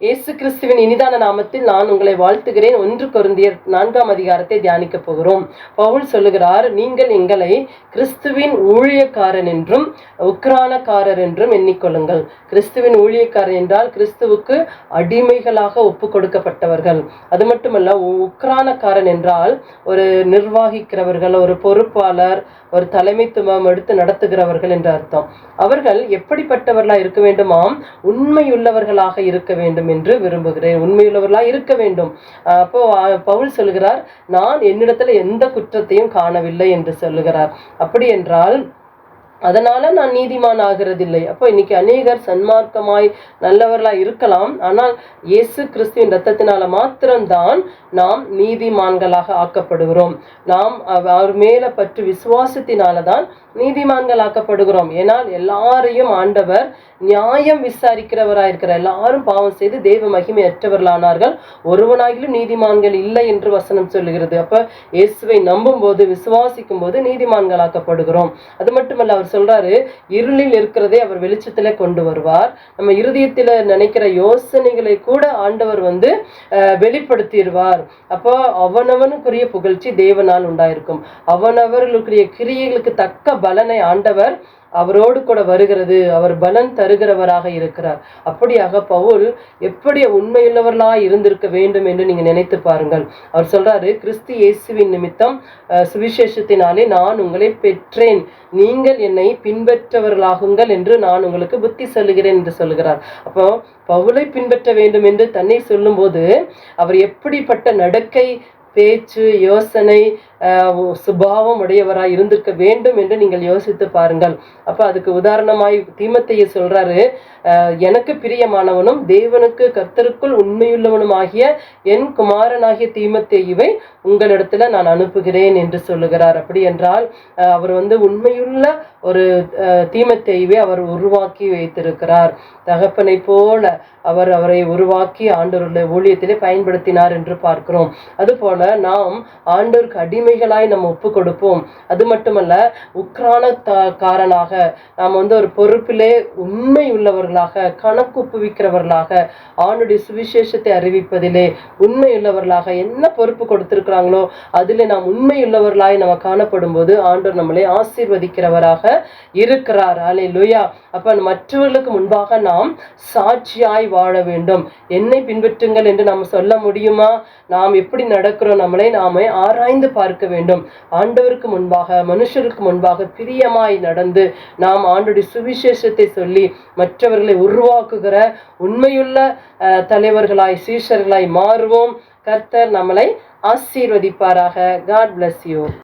இயேசு கிறிஸ்துவின் இனிதான நாமத்தில் நான் உங்களை வாழ்த்துகிறேன். 1 கொரிந்தியர் 4ஆம் அதிகாரத்தை தியானிக்க போகிறோம். பவுல் சொல்லுகிறார், நீங்கள் எங்களை கிறிஸ்துவின் ஊழியக்காரன் என்றும் உக்ரானக்காரர் என்றும் எண்ணிக்கொள்ளுங்கள். கிறிஸ்துவின் ஊழியக்காரன் என்றால் கிறிஸ்துவுக்கு அடிமைகளாக ஒப்பு கொடுக்கப்பட்டவர்கள். அது மட்டுமல்ல, உக்ரானக்காரன் என்றால் ஒரு நிர்வாகிக்கிறவர்கள், ஒரு பொறுப்பாளர், ஒரு தலைமைத்துவம் எடுத்து நடத்துகிறவர்கள் என்று அர்த்தம். அவர்கள் எப்படிப்பட்டவர்களா இருக்க வேண்டுமாம்? உண்மையுள்ளவர்களாக இருக்க வேண்டும் என்று விரும்புகிறேன். உண்மையுள்ளவர்களா இருக்க வேண்டும். அப்போ பவுல் சொல்லுகிறார், நான் என்னிடத்துல எந்த குற்றத்தையும் காணவில்லை என்று சொல்லுகிறார். அப்படி என்றால் அதனால நான் நீதிமான் ஆகிறதில்லை. அப்போ இன்னைக்கு அநேகர் சன்மார்க்கமாய் நல்லவர்களாய் இருக்கலாம். ஆனால் இயேசு கிறிஸ்துவின் ரத்தத்தினால மாத்திரம்தான் நாம் நீதிமான்களாக ஆக்கப்படுகிறோம். நாம் அவர் மேல பற்றி விசுவாசத்தினாலதான் நீதிமான்கள் ஆக்கப்படுகிறோம். ஏனால் எல்லாரையும் ஆண்டவர் நியாயம் விசாரிக்கிறவராயிருக்கிறார். எல்லாரும் பாவம் செய்து தேவ மகிமையற்றவர்களானார்கள், ஒருவனாகிலும் நீதிமான்கள் இல்லை என்று வசனம் சொல்லுகிறது. அப்ப இயேசுவை நம்பும் போது, விசுவாசிக்கும் போது நீதிமான்கள் ஆக்கப்படுகிறோம். அது மட்டுமல்ல, அவர் சொல்றாரு, இருளில் இருக்கிறதை அவர் வெளிச்சத்துல கொண்டு வருவார். நம்ம இருதயத்துல நினைக்கிற யோசனைகளை கூட ஆண்டவர் வெளிப்படுத்திடுவார். அப்போ அவனவனுக்குரிய புகழ்ச்சி தேவனால் உண்டாயிருக்கும். அவனவர்களுக்குரிய கிரியைகளுக்கு தக்க பலனை ஆண்டவர் அவரோடு கூட வருகிறது. அவர் பலன் தருகிறவராக இருக்கிறார். அப்படியாக பவுல் எப்படி உண்மையுள்ளவர்களாய் இருந்திருக்க வேண்டும் என்று நீங்க நினைத்து பாருங்கள். அவர் சொல்றாரு, கிறிஸ்து இயேசுவின் நிமித்தம் சுவிசேஷத்தினாலே நான் உங்களை பெற்றேன், நீங்கள் என்னை பின்பற்றவர்களாகுங்கள் என்று நான் உங்களுக்கு புத்தி சொல்லுகிறேன் என்று சொல்லுகிறார். அப்போ பவுலை பின்பற்ற வேண்டும் என்று தன்னை சொல்லும் போது அவர் எப்படிப்பட்ட நடக்கை, பேச்சு, யோசனை, சுபாவம் உடையவராய் இருந்திருக்க வேண்டும் என்று நீங்கள் யோசித்து பாருங்கள். அப்ப அதுக்கு உதாரணமாய் தீமோத்தேயு சொல்றாரு, எனக்கு பிரியமானவனும் தேவனுக்கு கர்த்தருக்குள் உண்மையுள்ளவனும் ஆகிய என் குமாரனாகிய தீமோத்தேயுவை உங்களிடத்துல நான் அனுப்புகிறேன் என்று சொல்லுகிறார். அப்படி என்றால் அவர் உண்மையுள்ள ஒரு தீமோத்தேயுவை அவர் உருவாக்கி வைத்திருக்கிறார். தகப்பனை போல அவரை உருவாக்கி ஆண்டவருடைய ஊழியத்திலே பயன்படுத்தினார் என்று பார்க்கிறோம். அதுபோல நாம் ஆண்டவருக்கு அடிமைகளாய் நம்ம ஒப்பு கொடுப்போம். அது மட்டுமல்ல, உக்ரானக்காரனாக நாம் ஒரு பொறுப்பிலே உண்மை உள்ளவர்களாக, கணக்கு ஒப்புவிக்கிறவர்களாக, ஆண்டுடைய சுவிசேஷத்தை அறிவிப்பதிலே உண்மை உள்ளவர்களாக என்ன பொறுப்பு கொடுத்திருக்கிறாங்களோ அதிலே நாம் உண்மை உள்ளவர்களாய் நம்ம காணப்படும் போது ஆண்டவர் நம்மளை ஆசீர்வதிக்கிறவராக இருக்கிறார். அல்லேலூயா. அப்ப மற்றவர்களுக்கு முன்பாக நாம் சாட்சியாய் வாழ வேண்டும். என்னை பின்பற்றுங்கள் என்று நாம் சொல்ல முடியுமா? நாம் எப்படி நடக்கிறோம், நம்மளை நாமே ஆராய்ந்து பார்க்க வேண்டும். ஆண்டவருக்கு முன்பாக, மனுஷருக்கு முன்பாக பிரியமாய் நடந்து நாம் ஆண்டவருடைய சுவிசேஷத்தை சொல்லி மற்றவர்களை உருவாக்குகிற உண்மையுள்ள தலைவர்களாய், சீஷர்களாய் மாறுவோம். கர்த்தர் நம்மளை ஆசீர்வதிப்பாராக. God bless you.